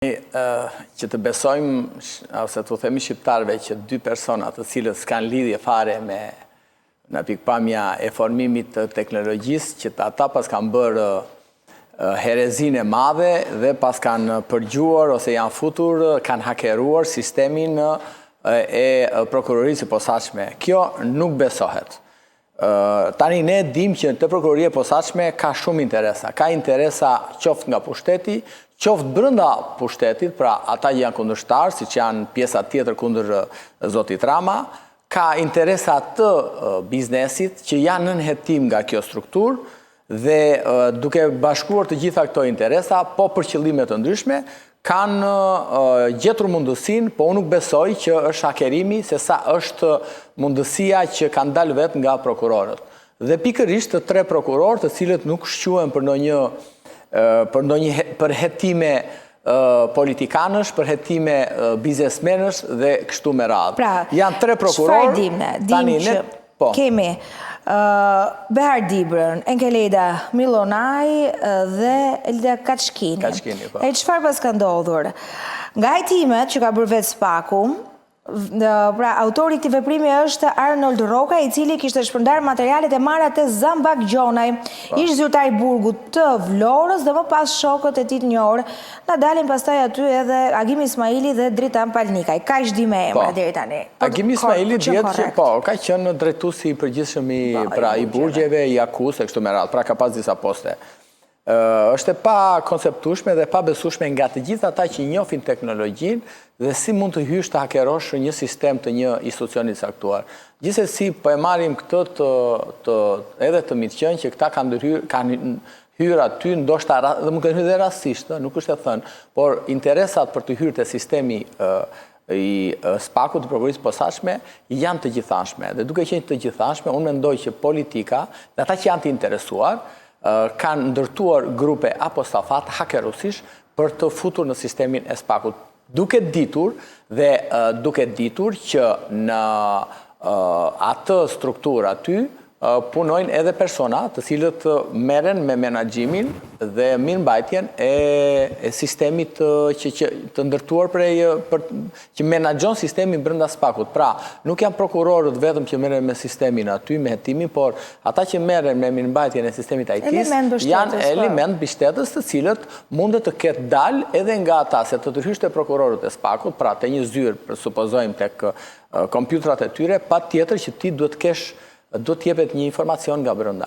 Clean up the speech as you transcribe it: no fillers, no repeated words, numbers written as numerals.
Që të besojmë, ose të themi shqiptarve, që dy persona të cilët s'kan lidhje fare me në pikpamja e formimit të teknologjisë, që ata pas kanë bërë herezin e madhe dhe pas kanë përgjuar ose janë futur, kanë hakeruar sistemin e prokurorisë së posaçme. Kjo nuk besohet. Tani ne dim që të prokuroria e posaçme ka shumë interesa. Ka interesa qoftë nga pushteti, qoftë brenda pushtetit, pra ata janë kundërshtarë, siç janë pjesa tjetër kundër zotit Rama, ka interesa të biznesit që janë nën hetim nga kjo strukturë dhe duke bashkuar të gjitha këto interesa, po për qëllime të ndryshme, kanë gjetur mundësinë, po unë nuk besoj që është hakerimi, se sa është mundësia që kanë dalë vetë nga prokurorët. Dhe pikërisht të tre prokurorë të cilët nuk shquhen për hetime politikanësh, për hetime biznesmenësh dhe kështu me radhë. Pra, janë tre prokurorë. Çfarë dim që kemi Behar Dibrën, Enkeleda Milonaj dhe Elda Kaçkini. E çfarë pas ka ndodhur? Nga hetimet që ka bërë vetë Spaku, pra autori i këtij veprimi është Arnold Roka, i cili kishte shpërndar materialet e marra te Zambak Gjonaj, ish zyrtar i burgut të Vlorës dhe më pas shokët e tij të njohur. Na dalin pastaj aty edhe Agim Ismaili dhe Dritan Palnikaj. Kaq di me emra deri tani. Agim Ismaili dihet që ka qenë drejtuesi i përgjithshëm i burgjeve, i akuse kështu me radhë, pra ka pas disa poste. Është e pa konceptueshme dhe pa besueshme nga të gjithë ata që njohin teknologjinë dhe si mund të hysh të hakerosh një sistem të një institucioni të caktuar. Gjithsesi, po e marrim këtë edhe të mitqen që këta kanë hyrë aty, ndoshta dhe më kanë hyrë dhe rastisht, nuk është e thënë, por interesat për të hyrë te sistemi i Spakut të prokurorisë posaçme janë të gjithanshme. Dhe duke qenë të gjithanshme, unë mendoj që politika dhe ata që janë të interesuar kanë ndërtuar grupe apostafat hakeruesish për të futur në sistemin e Spakut. Duke ditur që në atë strukturë aty punojnë edhe persona të cilët merren me menaxhimin dhe mirëmbajtjen e sistemit të ndërtuar që menaxhon sistemin brenda Spakut. Pra, nuk janë prokurorët vetëm që merren me sistemin aty, me hetimin, por ata që merren me mirëmbajtjen e sistemit IT-s janë element mbështetës të cilët mundet të ketë dalë edhe nga ata, se të tërhysh te prokurorët e Spakut, pra te një zyrë, supozojmë tek kompjutrat e tyre, patjetër që ti duhet të jepet një informacion nga brenda.